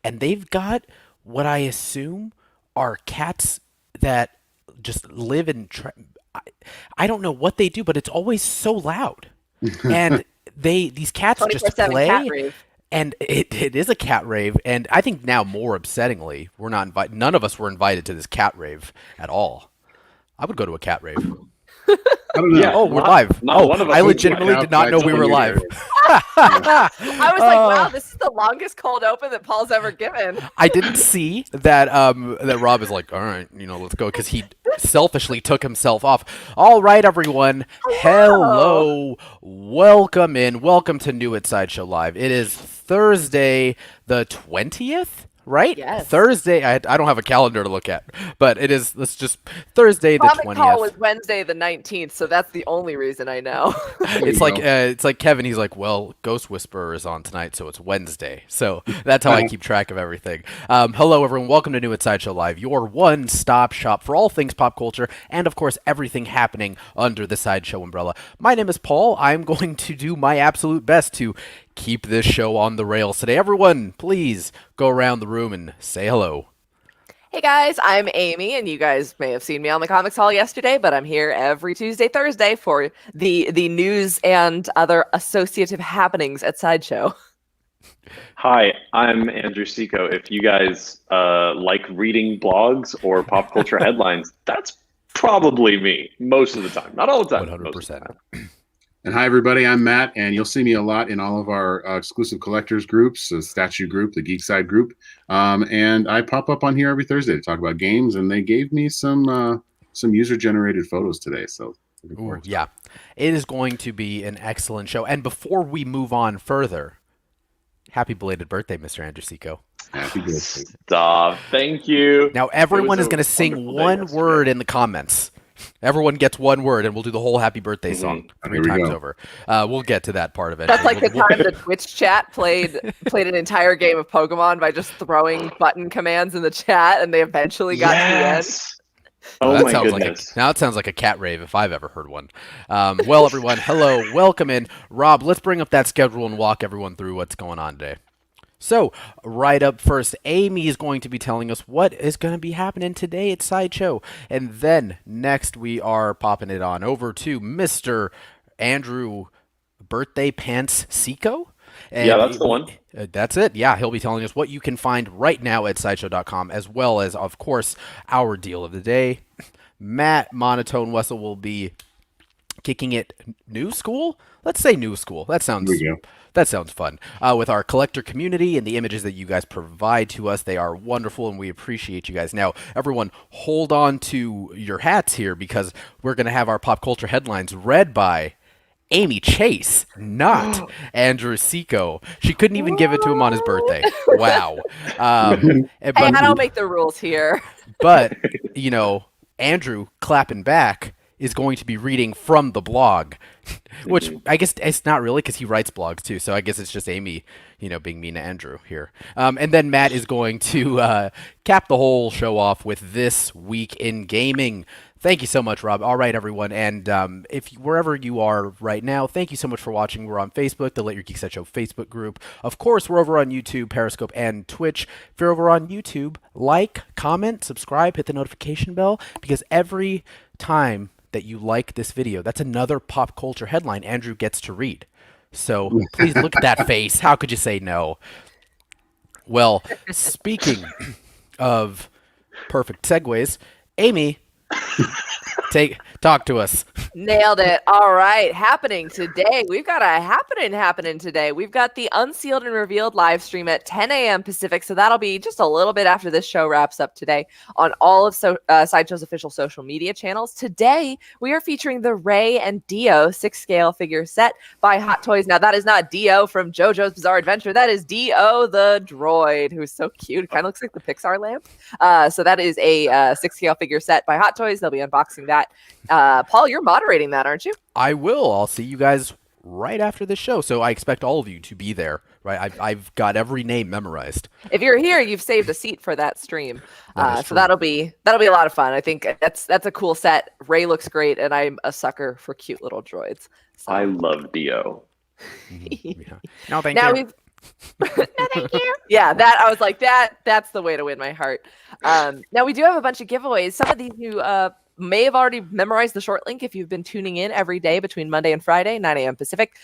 and they've got what I assume are cats that just live in. I don't know what they do, but it's always so loud, and these cats just 24/7 cat play. rave. And it is a cat rave, and I think now more upsettingly, we're not invited. None of us were invited to this cat rave at all. I would go to a cat rave. I don't know. Yeah, Oh, we're live. not one of us I would legitimately out did not by know we telling were you live. I was like, wow, this is the longest cold open that Paul's ever given. I didn't see that that Rob is like, all right, let's go, because he selfishly took himself off. All right, everyone. Hello. Welcome to New at Sideshow Live. It is Thursday the 20th. Right? Yes. Thursday. I don't have a calendar to look at, but it is. Let's just Thursday the Comic 20th. Call was Wednesday the 19th, so that's the only reason I know. It's like Kevin. He's like, well, Ghost Whisperer is on tonight, so it's Wednesday. So that's how I keep track of everything. Hello, everyone. Welcome to New at Sideshow Live, your one-stop shop for all things pop culture and, of course, everything happening under the Sideshow umbrella. My name is Paul. I'm going to do my absolute best to keep this show on the rails today. Everyone, please go around the room and say hello. Hey guys, I'm Amy, and you guys may have seen me on the Comics Hall yesterday, but I'm here every Tuesday, Thursday for the news and other associative happenings at Sideshow. Hi, I'm Andrew Seco. If you guys like reading blogs or pop culture headlines, that's probably me most of the time. Not all the time. 100%. And hi, everybody. I'm Matt, and you'll see me a lot in all of our exclusive collectors groups, the Statue group, the Geek Side group. And I pop up on here every Thursday to talk about games, and they gave me some user-generated photos today. So, Ooh, yeah, it is going to be an excellent show. And before we move on further, happy belated birthday, Mr. Andrew Seco. Happy birthday. Stop. Thank you. Now, everyone is going to sing one word in the comments. Everyone gets one word, and we'll do the whole happy birthday song 3 times over. We'll get to that part of it. That's like the time the Twitch chat played an entire game of Pokemon by just throwing button commands in the chat, and they eventually got to the end. Oh that my sounds goodness. Now it sounds like a cat rave if I've ever heard one. Well, everyone, hello, welcome in. Rob, let's bring up that schedule and walk everyone through what's going on today. So, right up first, Amy is going to be telling us what is going to be happening today at Sideshow. And then, next, we are popping it on over to Mr. Andrew Birthday Pants Seco. And yeah, that's the one. That's it. Yeah, he'll be telling us what you can find right now at Sideshow.com, as well as, of course, our deal of the day. Matt Monotone Wessel will be kicking it new school? Let's say new school. That sounds fun. With our collector community and the images that you guys provide to us, they are wonderful, and we appreciate you guys. Now, everyone, hold on to your hats here, because we're going to have our pop culture headlines read by Amy Chase, not Andrew Seco. She couldn't even give it to him on his birthday. Wow. Hey, I don't make the rules here. But, Andrew clapping back is going to be reading from the blog, which I guess it's not really, because he writes blogs too. So I guess it's just Amy, being mean to Andrew here. And then Matt is going to cap the whole show off with This Week in Gaming. Thank you so much, Rob. All right, everyone. And if wherever you are right now, thank you so much for watching. We're on Facebook, the Let Your Geek Set Show Facebook group. Of course, we're over on YouTube, Periscope, and Twitch. If you're over on YouTube, like, comment, subscribe, hit the notification bell, because every time that you like this video, that's another pop culture headline Andrew gets to read. So please look at that face. How could you say no? Well, speaking of perfect segues, Amy, talk to us. Nailed it. All right. Happening today. We've got a happening today. We've got the Unsealed and Revealed live stream at 10 a.m. Pacific. So that'll be just a little bit after this show wraps up today on all of Sideshow's official social media channels. Today, we are featuring the Ray and Dio 6-scale figure set by Hot Toys. Now, that is not Dio from JoJo's Bizarre Adventure. That is Dio the droid, who's so cute. It kind of looks like the Pixar lamp. So that is a 6-scale figure set by Hot Toys. They'll be unboxing that. Paul, you're moderating that, aren't you? I will. I'll see you guys right after this show. So I expect all of you to be there, right? I've got every name memorized. If you're here, you've saved a seat for that stream. So that'll be a lot of fun. I think that's a cool set. Ray looks great, and I'm a sucker for cute little droids. So. I love Dio. Yeah. No, thank you. No, thank you. Yeah, that I was like, that's the way to win my heart. Now we do have a bunch of giveaways. Some of these you may have already memorized the short link if you've been tuning in every day between Monday and Friday, 9 a.m. Pacific,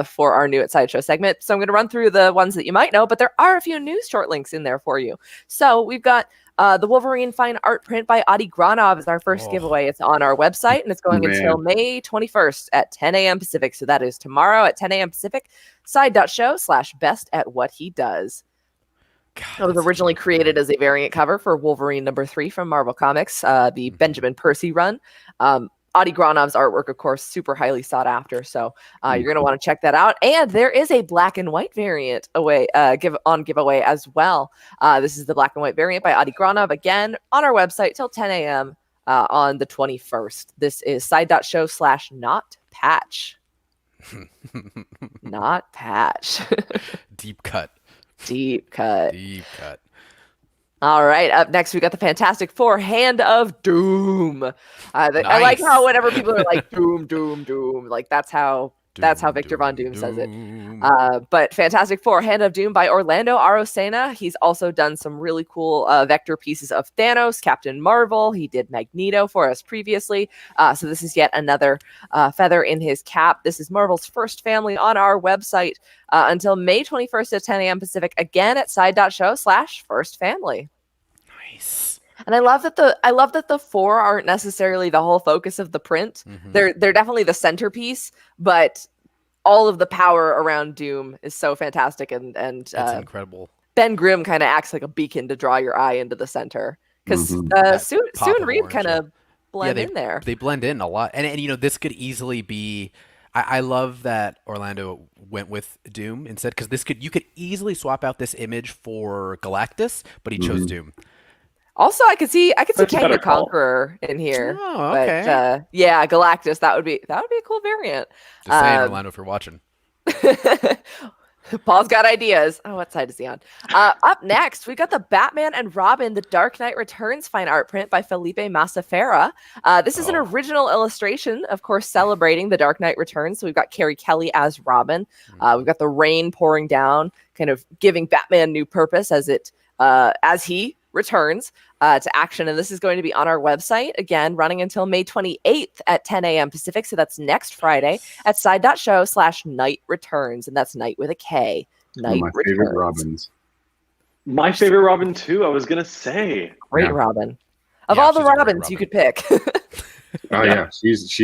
for our New at Sideshow segment. So I'm going to run through the ones that you might know, but there are a few new short links in there for you. So we've got the Wolverine fine art print by Adi Granov is our first giveaway. It's on our website, and it's going until May 21st at 10 a.m. Pacific. So that is tomorrow at 10 a.m. Pacific. Side.show/best at what he does. It was originally created as a variant cover for Wolverine #3 from Marvel Comics, the Benjamin Percy run. Adi Granov's artwork, of course, super highly sought after. So you're going to want to check that out. And there is a black and white variant giveaway as well. This is the black and white variant by Adi Granov, again, on our website till 10 a.m. On the 21st. This is side.show/notpatch. Not patch. Deep cut. Deep cut. Deep cut. All right. Up next, we got the Fantastic Four Hand of Doom. I like how whenever people are like Doom, Doom, Doom, like that's how Victor Von Doom says it. But Fantastic Four Hand of Doom by Orlando Arocena. He's also done some really cool vector pieces of Thanos, Captain Marvel. He did Magneto for us previously. So this is yet another feather in his cap. This is Marvel's first family on our website until May 21st at 10 a.m. Pacific, again at side.show/firstfamily. Nice. And I love that the four aren't necessarily the whole focus of the print. Mm-hmm. They're definitely the centerpiece, but all of the power around Doom is so fantastic, and It's incredible. Ben Grimm kind of acts like a beacon to draw your eye into the center, because Sue and Reed kind of blend in there. They blend in a lot, and this could easily be. I love that Orlando went with Doom instead, because you could easily swap out this image for Galactus, but he chose Doom. Also, I could see Kang the Conqueror in here. Oh, okay. But yeah, Galactus, that would be a cool variant. Just saying, Orlando, if you're watching. Paul's got ideas. Oh, what side is he on? Up next, we got the Batman and Robin, The Dark Knight Returns fine art print by Felipe Massafera. This is an original illustration, of course, celebrating The Dark Knight Returns. So we've got Carrie Kelly as Robin. We've got the rain pouring down, kind of giving Batman new purpose as he returns to action. And this is going to be on our website, again, running until May 28th at 10 a.m. Pacific. So that's next Friday at side.show/night returns. And that's night with a K. Night my returns. favorite Robins. My favorite Robin, too, I was going to say. Great Robin. Of all the Robins you could pick. Oh yeah, she's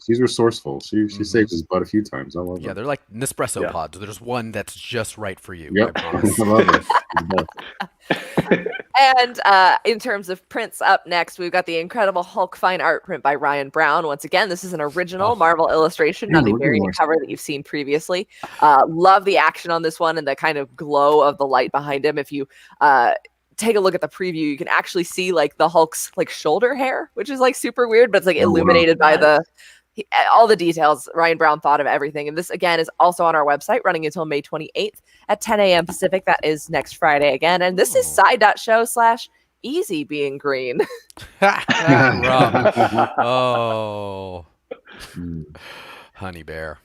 resourceful. She saves his butt a few times. I love her. Yeah, they're like Nespresso pods. There's one that's just right for you. Yep. I promise. I love it. And in terms of prints, up next, we've got the Incredible Hulk fine art print by Ryan Brown. Once again, this is an original Marvel illustration, not a variant cover that you've seen previously. Love the action on this one and the kind of glow of the light behind him. If you take a look at the preview, you can actually see like the Hulk's like shoulder hair, which is like super weird, but it's like illuminated by all the details. Ryan Brown thought of everything. And this again is also on our website, running until May 28th at 10 a.m. Pacific. That is next Friday again. And this is side.show/easy being green. Oh, honey bear.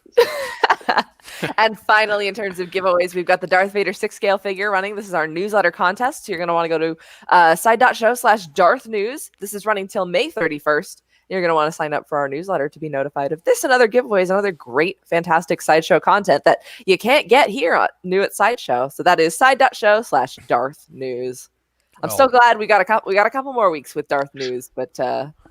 And finally, in terms of giveaways, we've got the Darth Vader 6-scale figure running. This is our newsletter contest. So you're going to want to go to side.show/Darth News. This is running till May 31st. You're going to want to sign up for our newsletter to be notified of this and other giveaways and other great, fantastic Sideshow content that you can't get here on New at Sideshow. So that is side.show/Darth News. I'm so glad we got a couple more weeks with Darth News, but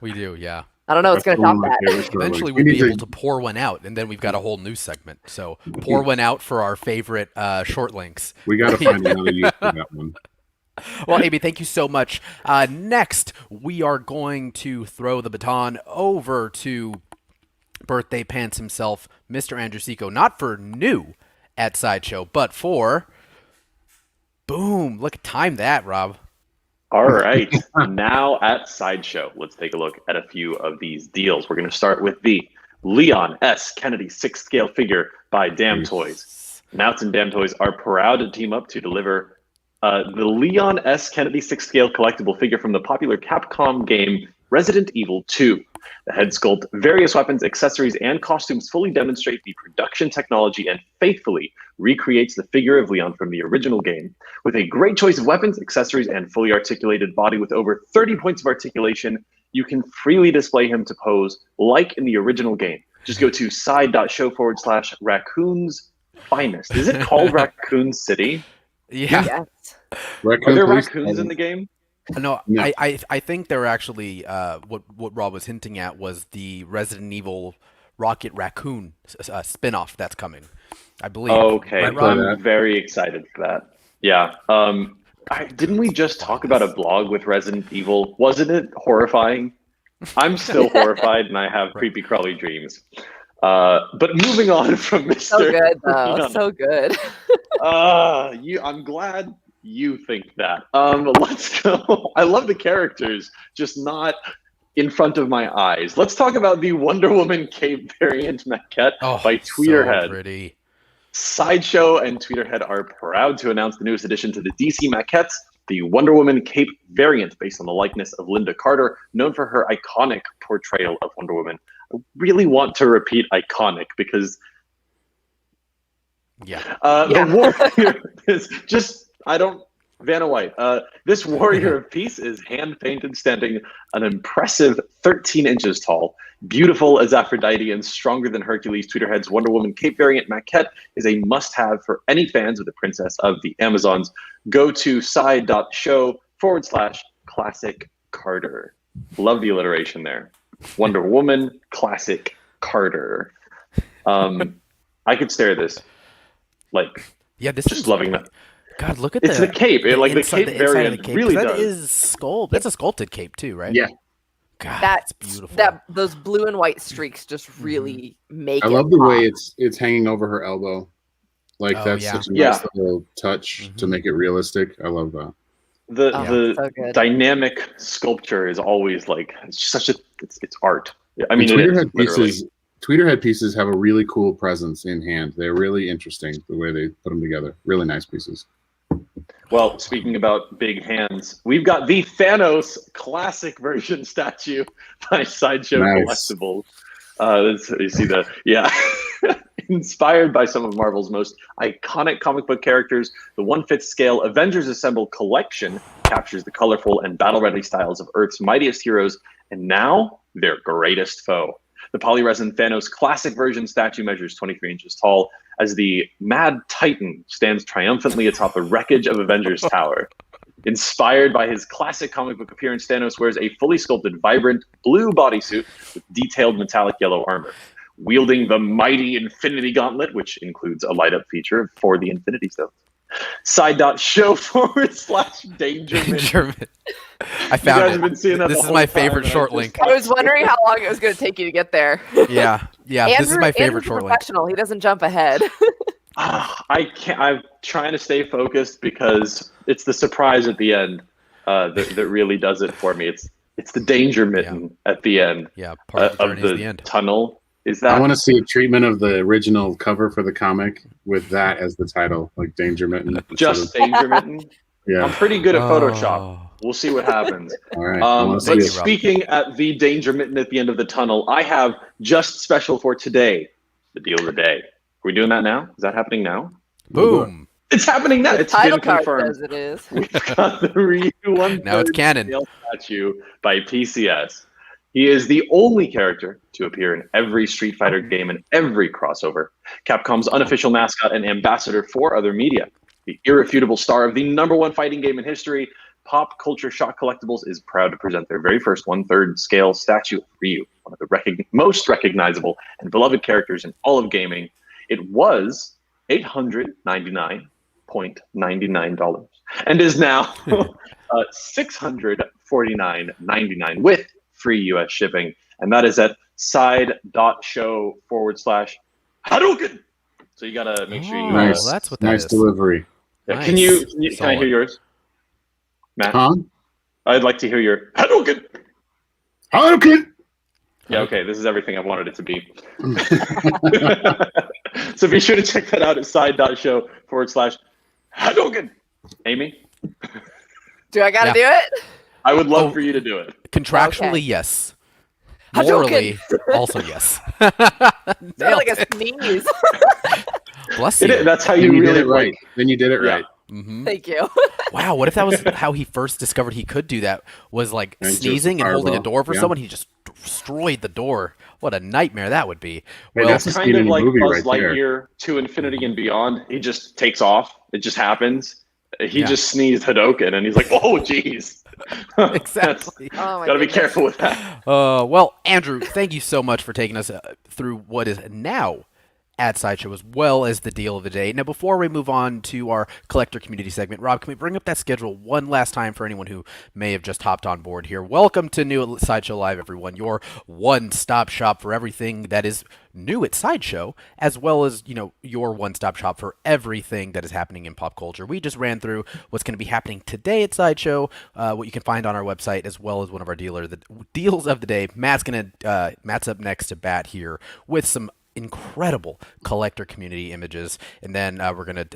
we do, yeah. I don't know what's going to top that. Eventually, we'll be able to pour one out, and then we've got a whole news segment. So pour one out for our favorite short links. We got to find another use for that one. Well, Amy, thank you so much. Next, we are going to throw the baton over to Birthday Pants himself, Mr. Andrew Seco, not for new at Sideshow, but for boom. Look, time that, Rob. All right, now at Sideshow, let's take a look at a few of these deals. We're going to start with the Leon S. Kennedy 6-scale figure by Damn Toys. Nauts and Damn Toys are proud to team up to deliver the Leon S. Kennedy 6-scale collectible figure from the popular Capcom game Resident Evil 2. The head sculpt, various weapons, accessories, and costumes fully demonstrate the production technology and faithfully recreates the figure of Leon from the original game. With a great choice of weapons, accessories, and fully articulated body with over 30 points of articulation, you can freely display him to pose like in the original game. Just go to side.show/raccoons finest. Is it called Raccoon City? Yeah. Yes. Are there raccoons in the game? No, No. I think they're actually what Rob was hinting at was the Resident Evil Rocket Raccoon spin-off that's coming, I believe. Okay, Right, Rob? I'm very excited for that. Yeah. Didn't we just talk about a blog with Resident Evil? Wasn't it horrifying? I'm still horrified, and I have creepy crawly dreams. But moving on from Mr. So good, though. So good. I'm glad you think that. Let's go. I love the characters, just not in front of my eyes. Let's talk about the Wonder Woman cape variant maquette by Tweeterhead. So pretty. Sideshow and Tweeterhead are proud to announce the newest addition to the DC maquettes, the Wonder Woman cape variant based on the likeness of Linda Carter, known for her iconic portrayal of Wonder Woman. I really want to repeat iconic because the warrior is just, Vanna White. This warrior of peace is hand-painted, standing an impressive 13 inches tall. Beautiful as Aphrodite and stronger than Hercules, Tweeterhead's Wonder Woman cape variant maquette is a must-have for any fans of the Princess of the Amazons. Go to side.show/classic Carter. Love the alliteration there. Wonder Woman, classic Carter. I could stare at this. This just is loving that. God, look at It's the cape. The cape variant really that does. is sculpt. That's a sculpted cape too, right? Yeah. God, that's beautiful. Those blue and white streaks just really make it. I love the pop. way it's hanging over her elbow. That's such a nice little touch to make it realistic. I love that. The so dynamic sculpture is always it's art. I mean, Tweeterhead pieces have a really cool presence in hand. They're really interesting the way they put them together. Really nice pieces. Well, speaking about big hands, we've got the Thanos classic version statue by Sideshow Collectibles. You see inspired by some of Marvel's most iconic comic book characters, the 1/5 scale Avengers Assemble collection captures the colorful and battle-ready styles of Earth's mightiest heroes and now their greatest foe. The polyresin Thanos classic version statue measures 23 inches tall as the Mad Titan stands triumphantly atop the wreckage of Avengers Tower. Inspired by his classic comic book appearance, Thanos wears a fully sculpted, vibrant blue bodysuit with detailed metallic yellow armor. Wielding the mighty Infinity Gauntlet, which includes a light-up feature for the Infinity Stones. Side.show/Dangerman. I found it. Been seeing that this is my favorite short link. I was wondering how long it was going to take you to get there. Yeah. This is my favorite short link. Professional. He doesn't jump ahead. I can't. I'm trying to stay focused because it's the surprise at the end that really does it for me. It's the danger mitten at the end. Yeah, part of the end. Tunnel. I want to see a treatment of the original cover for the comic with that as the title, like Danger Mitten. Just Danger Mitten? Yeah. I'm pretty good at Photoshop. We'll see what happens. All right. But speaking at the Danger Mitten at the end of the tunnel, I have just special for today, the deal of the day. Are we doing that now? Is that happening now? Boom. It's happening now. It's title been card confirmed. says it is. We've got the Ryu 1/3 Now it's canon. scale statue by PCS. He is the only character to appear in every Street Fighter game and every crossover. Capcom's unofficial mascot and ambassador for other media. The irrefutable star of the #1 fighting game in history, Pop Culture Shock Collectibles is proud to present their very first 1/3 scale statue of Ryu, one of the most recognizable and beloved characters in all of gaming. It was $899.99 and is now $649.99 with free US shipping, and that is at side.show/Hadouken. So you gotta make sure you that's what that nice is. delivery. Yeah, Nice. can I hear yours, Matt? Huh? I'd like to hear your Hadouken. Hadouken. Yeah, okay, this is everything I wanted it to be. So be sure to check that out at side.show/Hadouken. Amy? Do I got to do it? I would love for you to do it. Contractually, Okay. yes. Morally, also yes. Sounded Nailed like a it. sneeze. Bless you. That's how Then you you really did it right. like. Then you did it Yeah. right. Mhm. Thank you. Wow, what if that was how he first discovered he could do that? Was like And just sneezing and holding a fireball. door for Yeah. someone. He just destroyed the door. What a nightmare that would be. Hey, Well, that's a Kind scene of in a like movie Buzz right there. Lightyear to Infinity and Beyond. He just takes off. It just happens. He Yeah. just sneezed Hadoken, and he's like, "Oh, jeez." exactly. Oh my Gotta be goodness. careful with that. Well, Andrew, thank you so much for taking us through what is now at Sideshow as well as the deal of the day. Now, before we move on to our collector community segment, Rob, can we bring up that schedule one last time for anyone who may have just hopped on board here? Welcome to new Sideshow Live, everyone. Your one-stop shop for everything that is new at Sideshow, as well as, your one-stop shop for everything that is happening in pop culture. We just ran through what's going to be happening today at Sideshow, what you can find on our website, as well as one of our deals of the day. Matt's up next to bat here with some incredible collector community images, and then we're gonna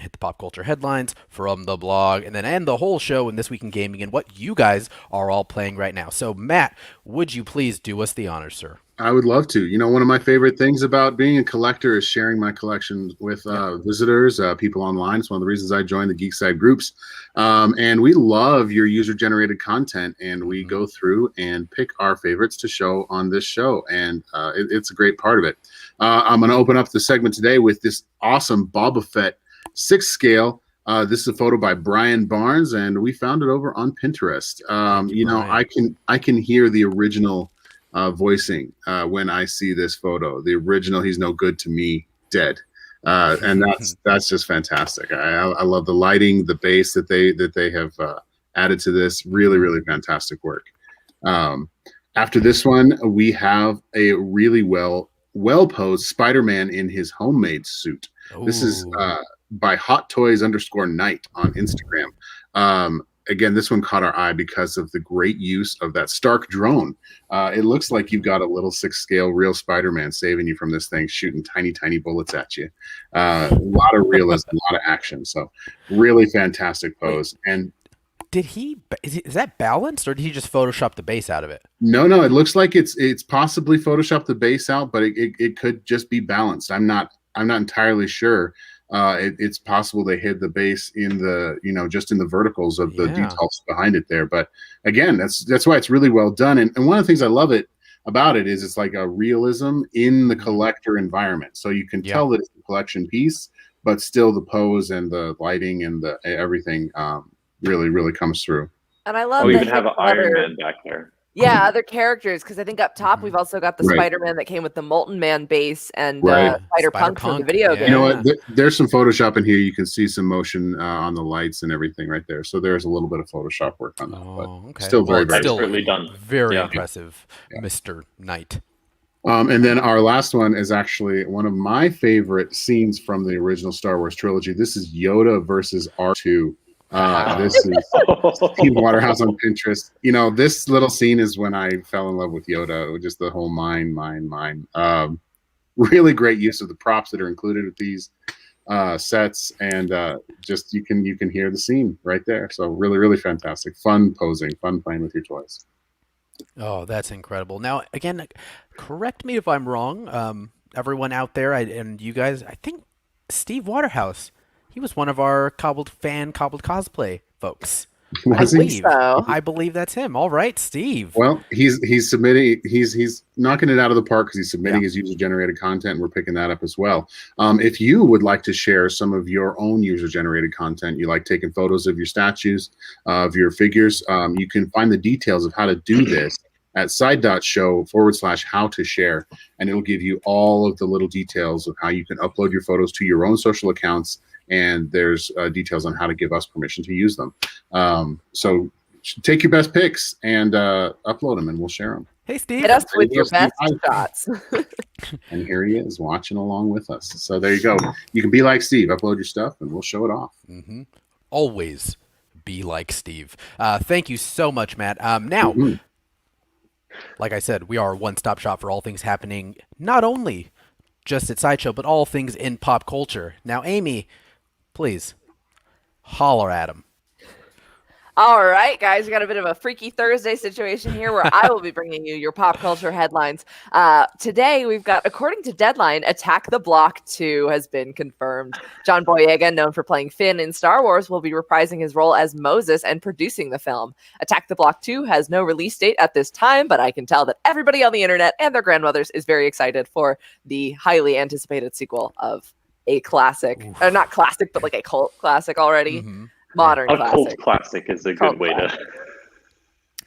hit the pop culture headlines from the blog, and then end the whole show in This Week in Gaming and what you guys are all playing right now. So Matt, would you please do us the honors, sir? I would love to. One of my favorite things about being a collector is sharing my collection with visitors, people online. It's one of the reasons I joined the Geek Side groups. And we love your user-generated content, and we go through and pick our favorites to show on this show, and it's a great part of it. I'm going to open up the segment today with this awesome Boba Fett 6 scale. This is a photo by Brian Barnes, and we found it over on Pinterest. Brian. I can hear the original voicing when I see this photo. The original "He's No Good to Me" dead, and that's just fantastic. I love the lighting, the bass that they have added to this. Really, really fantastic work. After this one, we have a really well posed Spider-Man in his homemade suit. This is by Hot Toys _Night on Instagram. Again, this one caught our eye because of the great use of that Stark drone. It looks like you've got a little 6 scale real Spider-Man saving you from this thing, shooting tiny, tiny bullets at you. A lot of realism, a lot of action. So really fantastic pose. And is that balanced, or did he just Photoshop the base out of it? no, it looks like it's possibly Photoshopped the base out, but it could just be balanced. I'm not entirely sure. It's possible they hid the base in the just in the verticals of the details behind it there. But again, that's why it's really well done. And one of the things I love about it is it's like a realism in the collector environment. So you can tell that it's a collection piece, but still the pose and the lighting and the everything really, really comes through. And I love We that even have an his Iron letter- Man back there. Yeah, other characters, because I think up top we've also got the Right. Spider-Man that came with the Molten Man base and Right. Spider-Punk from the Spider-Punk, video yeah. game. You know what? There's some Photoshop in here. You can see some motion on the lights and everything right there. So there's a little bit of Photoshop work on that, but still Well, very, it's very still expertly done. very Yeah. impressive, Mr. Knight. And then our last one is actually one of my favorite scenes from the original Star Wars trilogy. This is Yoda versus R2. This is Steve Waterhouse on Pinterest. This little scene is when I fell in love with Yoda. Just the whole mine. Really great use of the props that are included with these sets, and just you can hear the scene right there. So really, really fantastic. Fun posing, fun playing with your toys. Oh, that's incredible. Now, again, correct me if I'm wrong. Everyone out there, and you guys, I think Steve Waterhouse, he was one of our cobbled cosplay folks. Was I he? think so. I believe that's him. All right, Steve. Well, he's submitting. He's knocking it out of the park because he's submitting his user-generated content. And we're picking that up as well. If you would like to share some of your own user-generated content, you like taking photos of your statues, of your figures, you can find the details of how to do this at side.show/how to share, and it'll give you all of the little details of how you can upload your photos to your own social accounts. And there's details on how to give us permission to use them. So take your best pics and upload them, and we'll share them. Hey, Steve. Hit us with your Steve. best shots. And here he is watching along with us. So there you go. You can be like Steve, upload your stuff, and we'll show it off. Mm-hmm. Always be like Steve. Thank you so much, Matt. Now, like I said, we are a one-stop shop for all things happening, not only just at Sideshow, but all things in pop culture. Now, Amy, please holler at him. All right, guys, we got a bit of a Freaky Thursday situation here where I will be bringing you your pop culture headlines. Today, we've got, according to Deadline, Attack the Block 2 has been confirmed. John Boyega, known for playing Finn in Star Wars, will be reprising his role as Moses and producing the film. Attack the Block 2 has no release date at this time, but I can tell that everybody on the internet and their grandmothers is very excited for the highly anticipated sequel of a classic, not classic, but like a cult classic already. Mm-hmm. Modern A classic. cult classic is a good way to.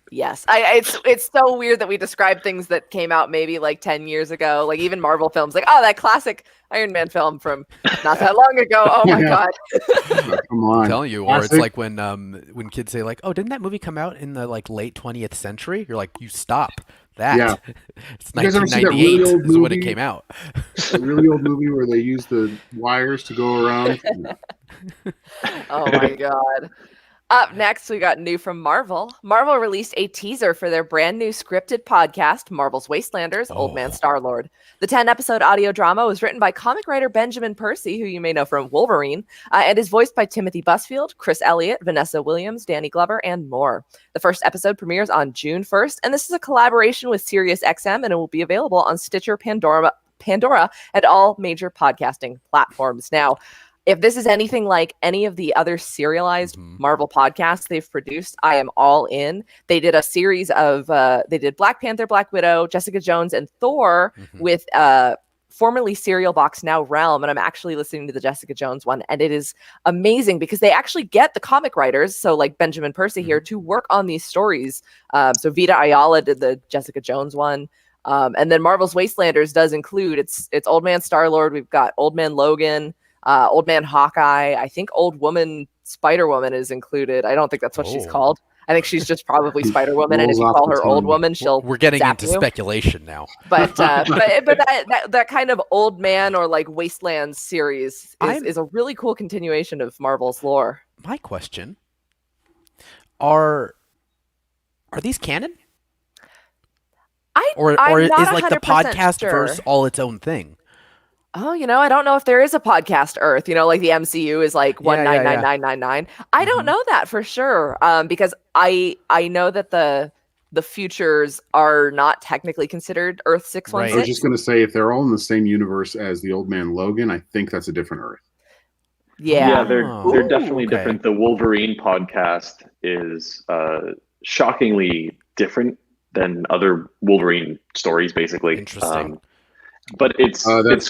Yes, it's so weird that we describe things that came out maybe like 10 years ago, like even Marvel films, like, oh, that classic Iron Man film from not that long ago. Oh my God. Oh, come on. I'm telling you, or it's like when kids say like, "Oh, didn't that movie come out in the like late 20th century?" You're like, "You stop that." Yeah. It's You guys ever see that really 1998 old is when it movie? came out. A really old movie where they use the wires to go around. Oh my God. Up next, we got new from Marvel. Marvel released a teaser for their brand new scripted podcast, Marvel's Wastelanders, Old Man Star-Lord. The 10-episode audio drama was written by comic writer Benjamin Percy, who you may know from Wolverine, and is voiced by Timothy Busfield, Chris Elliott, Vanessa Williams, Danny Glover, and more. The first episode premieres on June 1st, and this is a collaboration with SiriusXM, and it will be available on Stitcher, Pandora, and all major podcasting platforms. Now, if this is anything like any of the other serialized Marvel podcasts they've produced, I am all in. They did a series of, they did Black Panther, Black Widow, Jessica Jones, and Thor with formerly Serial Box, now Realm. And I'm actually listening to the Jessica Jones one. And it is amazing because they actually get the comic writers, so like Benjamin Percy here, to work on these stories. So Vita Ayala did the Jessica Jones one. And then Marvel's Wastelanders does include, it's Old Man Star-Lord. We've got Old Man Logan. Old Man Hawkeye. I think Old Woman Spider-Woman is included. I don't think that's what she's called. I think she's just probably Spider-Woman, and if you call her Old Woman, she'll We're getting zap into you. speculation now. But that kind of Old Man or like Wasteland series is a really cool continuation of Marvel's lore. My question: Are these canon? Or I'm is not like the 100% podcast sure. verse all its own thing? Oh, I don't know if there is a podcast Earth. Like the MCU is like 199999. I don't know that for sure. Because I know that the futures are not technically considered Earth 616. I was just going to say, if they're all in the same universe as the Old Man Logan, I think that's a different Earth. Yeah, they're definitely different. The Wolverine podcast is shockingly different than other Wolverine stories, basically. Interesting. But it's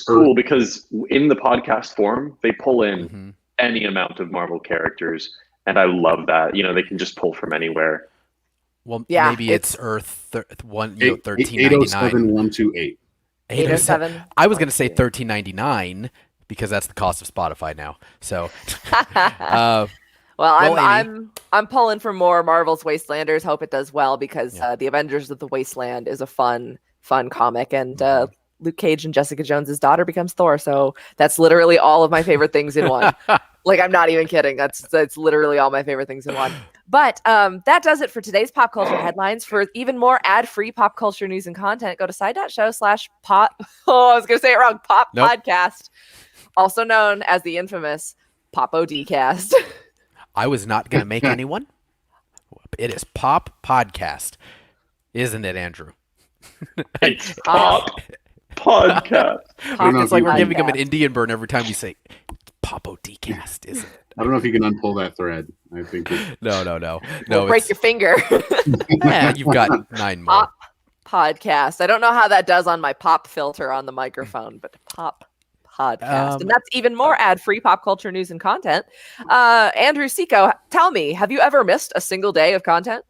cool because in the podcast form, they pull in any amount of Marvel characters, and I love that. They can just pull from anywhere. Well, maybe it's Earth 1399. 807-128. 807. I was going to say 1399 because that's the cost of Spotify now. So, I'm pulling for more Marvel's Wastelanders. Hope it does well because the Avengers of the Wasteland is a fun comic, and Luke Cage and Jessica Jones's daughter becomes Thor. So that's literally all of my favorite things in one. Like, I'm not even kidding. That's literally all my favorite things in one. But that does it for today's pop culture headlines. For even more ad-free pop culture news and content, go to side.show/pop. Oh, I was going to say it wrong. Pop Podcast, also known as the infamous Pop ODcast. I was not going to make anyone. It is Pop Podcast, isn't it, Andrew? It's Pop Podcast. It's like we're giving him an Indian burn every time we say Pop ODcast, isn't it? I don't know if you can unpull that thread. I think No. We'll break your finger. Yeah, you've got 9 more. Pop Podcast. I don't know how that does on my pop filter on the microphone, but Pop Podcast. And that's even more ad-free pop culture news and content. Andrew Seco, tell me, have you ever missed a single day of content?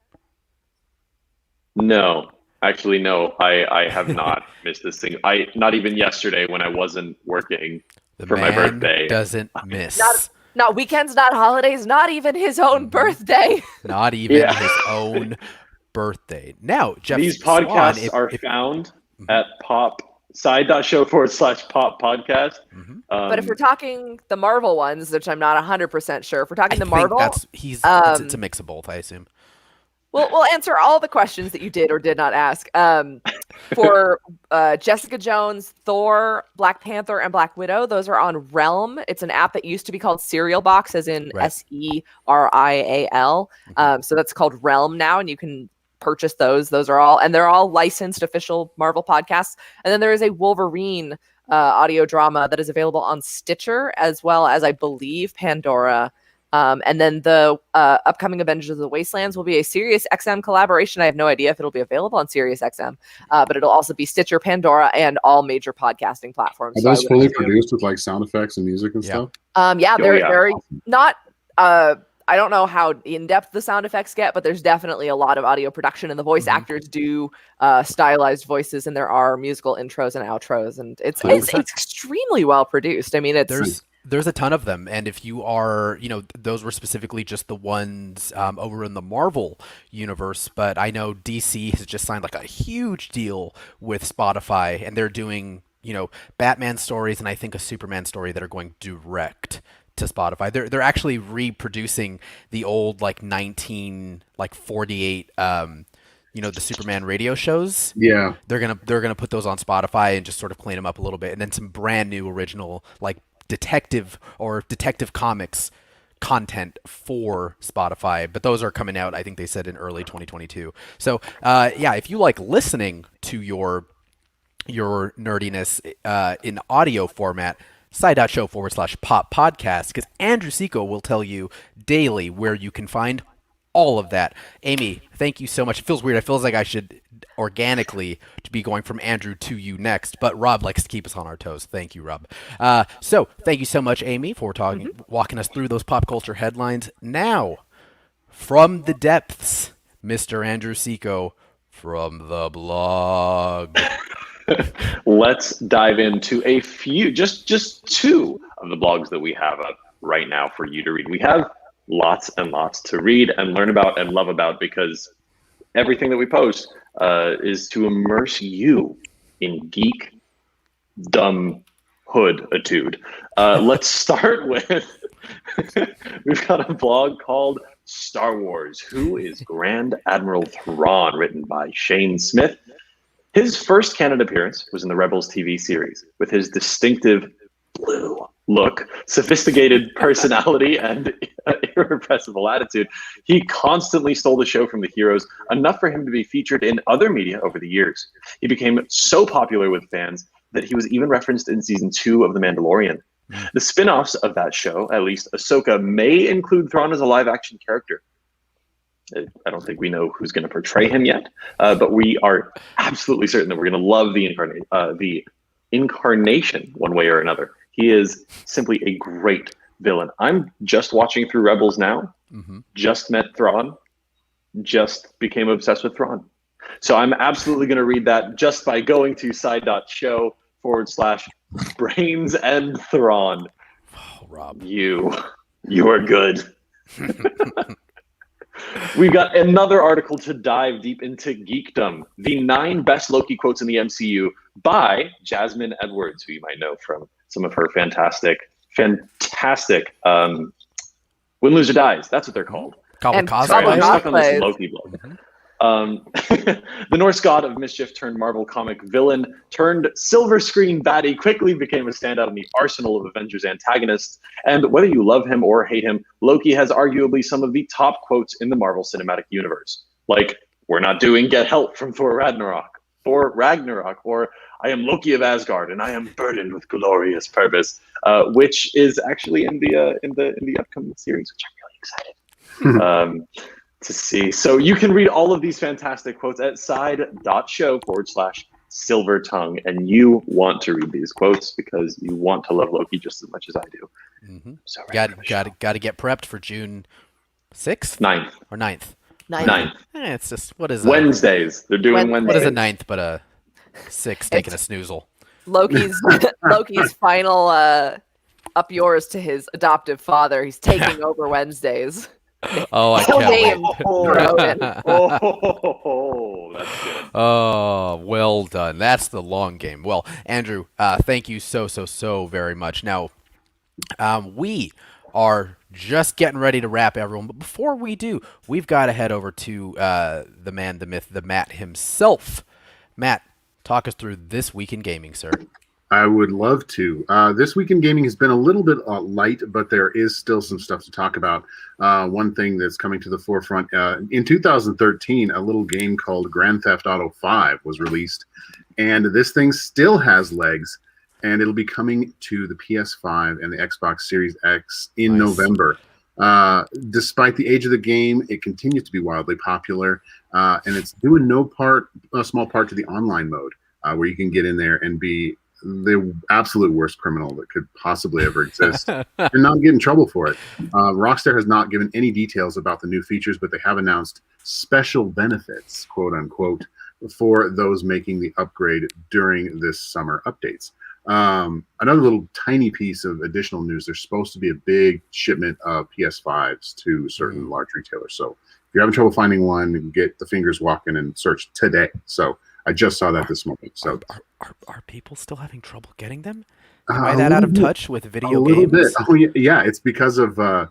No. Actually, no. I have not missed a single. Not even yesterday when I wasn't working for my birthday. Doesn't miss. Not weekends, not holidays, not even his own birthday. Not even his own birthday. Now, Jeff, these podcasts are found at side.show/pop podcast. But if we're talking the Marvel ones, which I'm not 100% sure, if we're talking the Marvel, it's a mix of both, I assume. We'll answer all the questions that you did or did not ask. For Jessica Jones, Thor, Black Panther, and Black Widow, those are on Realm. It's an app that used to be called Serial Box, as in Right. SERIAL. So that's called Realm now, and you can purchase those. Those are all, and they're all licensed official Marvel podcasts. And then there is a Wolverine audio drama that is available on Stitcher, as well as, I believe, Pandora. And then the upcoming Avengers of the Wastelands will be a Sirius XM collaboration. I have no idea if it'll be available on Sirius XM, but it'll also be Stitcher, Pandora, and all major podcasting platforms. Are So I those would fully assume- produced with like sound effects and music and Yeah. stuff? Yeah, Oh, they're yeah. very not. I don't know how in depth the sound effects get, but there's definitely a lot of audio production, and the voice actors do stylized voices, and there are musical intros and outros, and it's 100%. extremely well produced. I mean, There's a ton of them, and if you are, those were specifically just the ones over in the Marvel universe, but I know DC has just signed like a huge deal with Spotify, and they're doing, Batman stories and I think a Superman story that are going direct to Spotify. They're actually reproducing the old like 1948 the Superman radio shows. Yeah. They're gonna put those on Spotify and just sort of clean them up a little bit, and then some brand new original like detective comics content for Spotify, but those are coming out, I think they said, in early 2022. So if you like listening to your nerdiness in audio format, side.show/pop podcast, because Andrew Seco will tell you daily where you can find all of that. Amy, thank you so much. It feels weird. It feels like I should organically to be going from Andrew to you next, but Rob likes to keep us on our toes. Thank you, Rob. So thank you so much, Amy, for walking us through those pop culture headlines. Now, from the depths, Mr. Andrew Seco from the blog. Let's dive into a few, just two of the blogs that we have up right now for you to read. We have lots and lots to read and learn about and love about, because everything that we post is to immerse you in geek dumb hood-atude. Let's start with, we've got a blog called Star Wars, Who is Grand Admiral Thrawn, written by Shane Smith. His first canon appearance was in the Rebels TV series. With his distinctive blue look, sophisticated personality, and irrepressible attitude, he constantly stole the show from the heroes, enough for him to be featured in other media over the years. He became so popular with fans that he was even referenced in season 2 of The Mandalorian. The spin-offs of that show, at least Ahsoka, may include Thrawn as a live-action character. I don't think we know who's going to portray him yet, but we are absolutely certain that we're going to love the incarnation one way or another. He is simply a great villain. I'm just watching through Rebels now, just met Thrawn, just became obsessed with Thrawn. So I'm absolutely going to read that just by going to side.show/brains and Thrawn. Oh, Rob. You are good. We've got another article to dive deep into geekdom. The 9 best Loki quotes in the MCU by Jasmine Edwards, who you might know from some of her fantastic Win, Lose, or Dies. That's what they're called. And Sorry, I'm stuck on this Cosplays. Loki blog. The Norse god of mischief turned Marvel comic villain turned silver screen baddie quickly became a standout in the arsenal of Avengers antagonists. And whether you love him or hate him, Loki has arguably some of the top quotes in the Marvel Cinematic Universe. Like, we're not doing Get Help from Thor Ragnarok, or I am Loki of Asgard and I am burdened with glorious purpose, which is actually in the upcoming series, which I'm really excited to see. So you can read all of these fantastic quotes at side.show/silvertongue, and you want to read these quotes because you want to love Loki just as much as I do. So Got to get prepped for June 6th 9th. or 9th. 9th. It's just what is Wednesdays. They're doing Wednesdays. What is a 9th but a 6 taking a snoozle? Loki's final up yours to his adoptive father. He's taking over Wednesdays. Oh, I can't Name wait. Roden. Oh, that's good. Oh, well done. That's the long game. Well, Andrew, thank you so very much. Now, we are just getting ready to wrap, everyone. But before we do, we've got to head over to the man, the myth, the Matt himself. Matt, talk us through this week in gaming, sir. I would love to. This week in gaming has been a little bit light, but there is still some stuff to talk about. One thing that's coming to the forefront, in 2013, a little game called Grand Theft Auto 5 was released, and this thing still has legs, and it'll be coming to the PS5 and the Xbox Series X in November. Despite the age of the game, it continues to be wildly popular, and it's doing a small part to the online mode, where you can get in there and be the absolute worst criminal that could possibly ever exist and not get in trouble for it. Rockstar has not given any details about the new features, but they have announced special benefits, quote unquote, for those making the upgrade during this summer updates. Another little tiny piece of additional news, there's supposed to be a big shipment of PS5s to certain large retailers. So if you're having trouble finding one, get the fingers walking and search today. So I just saw that this morning. So are people still having trouble getting them? Am I that out of touch with video games? A little bit. Oh yeah, it's because of the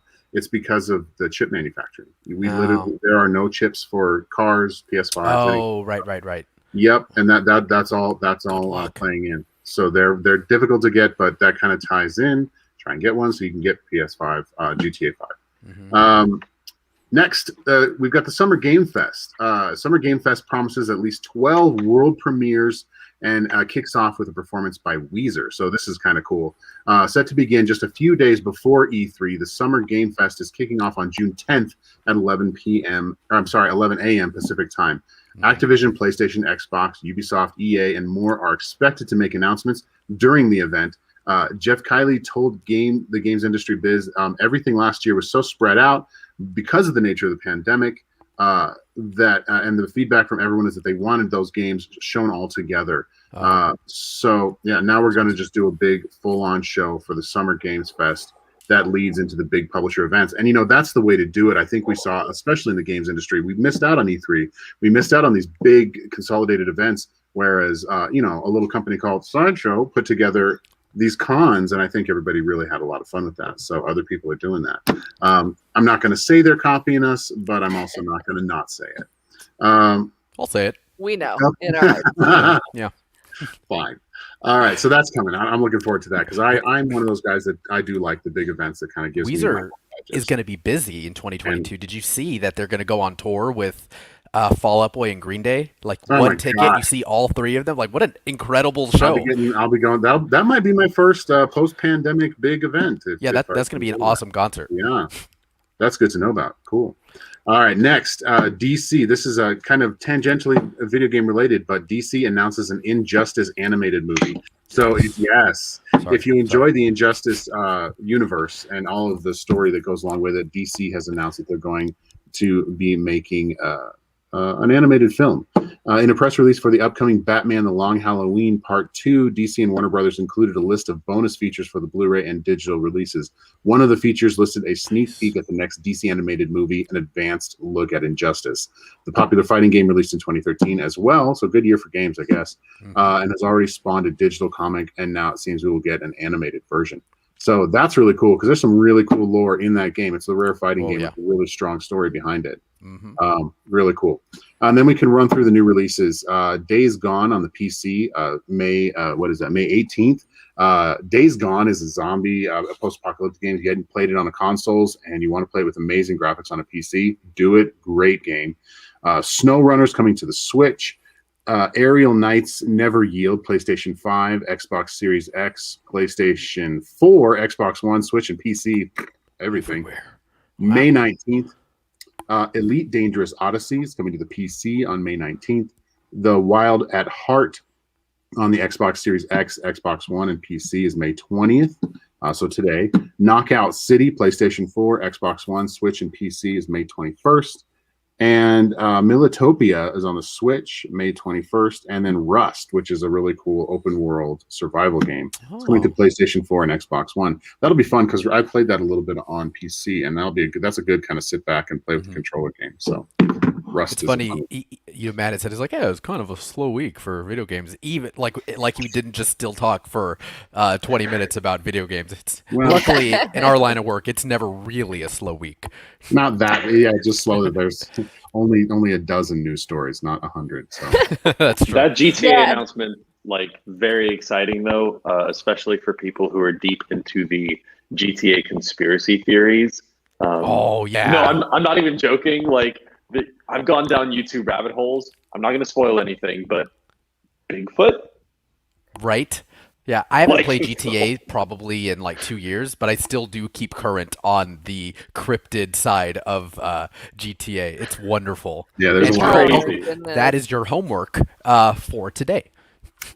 chip manufacturing. There are no chips for cars, PS5s. Oh, right. Yep, and that's all playing in. So they're difficult to get, but that kind of ties in. Try and get one so you can get PS5, GTA 5. Mm-hmm. Next, we've got the Summer Game Fest. Summer Game Fest promises at least 12 world premieres and kicks off with a performance by Weezer. So this is kind of cool. Set to begin just a few days before E3, the Summer Game Fest is kicking off on June 10th at 11 a.m. Pacific time. Activision, PlayStation, Xbox, Ubisoft, EA, and more are expected to make announcements during the event. Jeff Kiley told the games industry biz everything last year was so spread out because of the nature of the pandemic and the feedback from everyone is that they wanted those games shown all together. So yeah, now we're going to just do a big full-on show for the Summer Games Fest that leads into the big publisher events. And, that's the way to do it. I think we saw, especially in the games industry, we missed out on E3. We missed out on these big consolidated events, whereas, a little company called Sideshow put together these cons, and I think everybody really had a lot of fun with that. So other people are doing that. I'm not going to say they're copying us, but I'm also not going to not say it. I'll say it. We know in our hearts. Yeah. Fine. All right, so that's coming. I'm looking forward to that because I'm one of those guys that I do like the big events that kind of gives Weezer is going to be busy in 2022. Did you see that they're going to go on tour with Fall Out Boy and Green Day? Like one ticket, you see all three of them. Like what an incredible show! I'll be going. That might be my first post-pandemic big event. That's going to be an awesome concert. Yeah, that's good to know about. Cool. All right, next, DC. This is a kind of tangentially video game related, but DC announces an Injustice animated movie. So if you enjoy the Injustice universe and all of the story that goes along with it, DC has announced that they're going to be making an animated film. In a press release for the upcoming Batman The Long Halloween Part 2, DC and Warner Brothers included a list of bonus features for the Blu-ray and digital releases. One of the features listed a sneak peek at the next DC animated movie, an advanced look at Injustice, the popular fighting game released in 2013 as well, so good year for games, I guess, and has already spawned a digital comic, and now it seems we will get an animated version. So that's really cool because there's some really cool lore in that game. It's the rare fighting game with a really strong story behind it. Really cool. And then we can run through the new releases. Days Gone on the PC, May 18th. Days Gone is a zombie, a post-apocalyptic game. If you hadn't played it on the consoles and you want to play it with amazing graphics on a PC, do it. Great game. Snow Runner's coming to the Switch. Aerial Knights Never Yield, PlayStation 5, Xbox Series X, PlayStation 4, Xbox One, Switch, and PC. Everything. Wow. May 19th. Elite Dangerous Odysseys coming to the PC on May 19th. The Wild at Heart on the Xbox Series X, Xbox One, and PC is May 20th. So today. Knockout City, PlayStation 4, Xbox One, Switch, and PC is May 21st. And Militopia is on the Switch, May 21st. And then Rust, which is a really cool open world survival game. It's coming to PlayStation 4 and Xbox One. That'll be fun because I played that a little bit on PC, and that's a good kind of sit back and play with the controller game. So Rust It's is funny, upon Matt had said, it's like, yeah, it was kind of a slow week for video games. Even like we didn't just still talk for 20 minutes about video games. Well- Luckily, in our line of work, it's never really a slow week. Not that, yeah, just slow that there's only a dozen news stories, not 100. So That's true. That GTA Yeah. announcement, like, very exciting though, especially for people who are deep into the GTA conspiracy theories. Oh yeah. No, I'm not even joking. Like, I've gone down YouTube rabbit holes. I'm not going to spoil anything, but Bigfoot. Right? Yeah, I haven't Like- played GTA probably in like 2 years, but I still do keep current on the cryptid side of GTA. It's wonderful. yeah, there's And a your lot. crazy. homework- Goodness. that is your homework for today.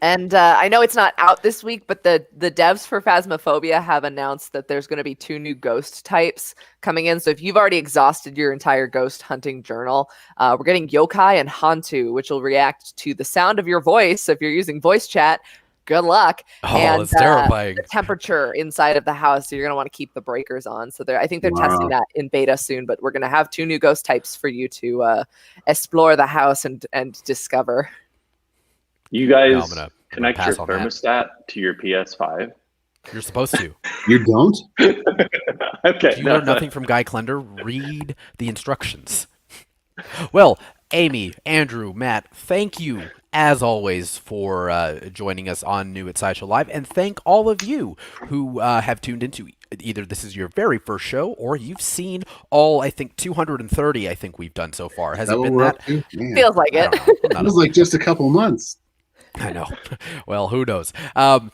And I know it's not out this week, but the devs for Phasmophobia have announced that there's going to be 2 new ghost types coming in. So if you've already exhausted your entire ghost hunting journal, we're getting Yokai and Hantu, which will react to the sound of your voice. So if you're using voice chat, good luck. Oh, And, it's terrifying. The temperature inside of the house, so you're going to want to keep the breakers on. So I think they're testing Wow. that in beta soon, but we're going to have 2 new ghost types for you to explore the house and discover. You No, I'm guys gonna connect your pass on that. thermostat to your PS5. You're supposed to. You don't? Okay. You learn nothing from Guy Klender. Read the instructions. Well, Amy, Andrew, Matt, thank you as always for joining us on New at Sideshow Live, and thank all of you who have tuned into either this is your very first show or you've seen all, I think, 230 I think we've done so far. Has Is that it what been we're that? up to? Man, Feels like I it. don't know. I'm it not was like just a couple months. I know. Well, who knows?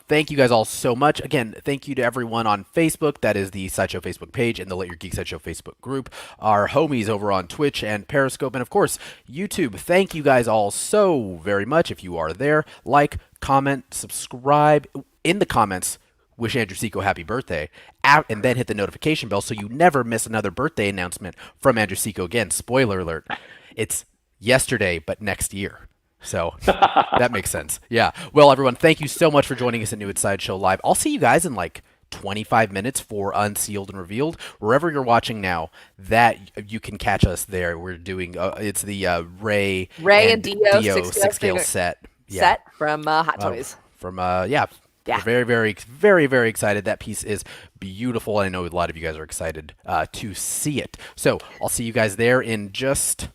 Thank you guys all so much. Again, thank you to everyone on Facebook. That is the Sideshow Facebook page and the Let Your Geek Sideshow Facebook group. Our homies over on Twitch and Periscope. And, of course, YouTube. Thank you guys all so very much. If you are there, like, comment, subscribe. In the comments, wish Andrew Seco happy birthday. And then hit the notification bell so you never miss another birthday announcement from Andrew Seco. Again, spoiler alert. It's yesterday, but next year. So that makes sense. Yeah. Well, everyone, thank you so much for joining us at New at Sideshow Live. I'll see you guys in like 25 minutes for Unsealed and Revealed. Wherever you're watching now, that you can catch us there. We're doing it's the Ray and Dio six scale figure set. Yeah. Set from Hot Toys. From yeah. Yeah. We're very, very, very, very excited. That piece is beautiful. I know a lot of you guys are excited to see it. So I'll see you guys there in just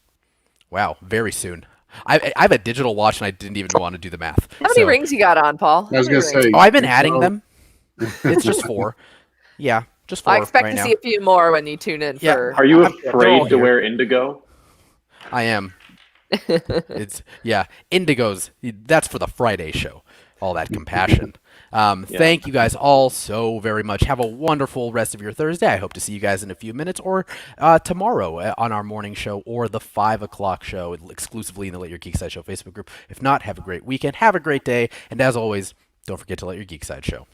very soon. I have a digital watch and I didn't even want to do the math. How many So- rings you got on, Paul? I was How gonna many rings? say. Oh, I've been adding so- them. It's just 4. Yeah, just 4 I expect right to now. see a few more when you tune in Yeah. for. Are you They're all afraid to here. wear indigo? I am. It's Indigos. That's for the Friday show. All that compassion. Thank you guys all so very much. Have a wonderful rest of your Thursday. I hope to see you guys in a few minutes or tomorrow on our morning show or the 5 o'clock show exclusively in the Let Your Geek Side Show Facebook group. If not, have a great weekend. Have a great day. And as always, don't forget to let your geek side show.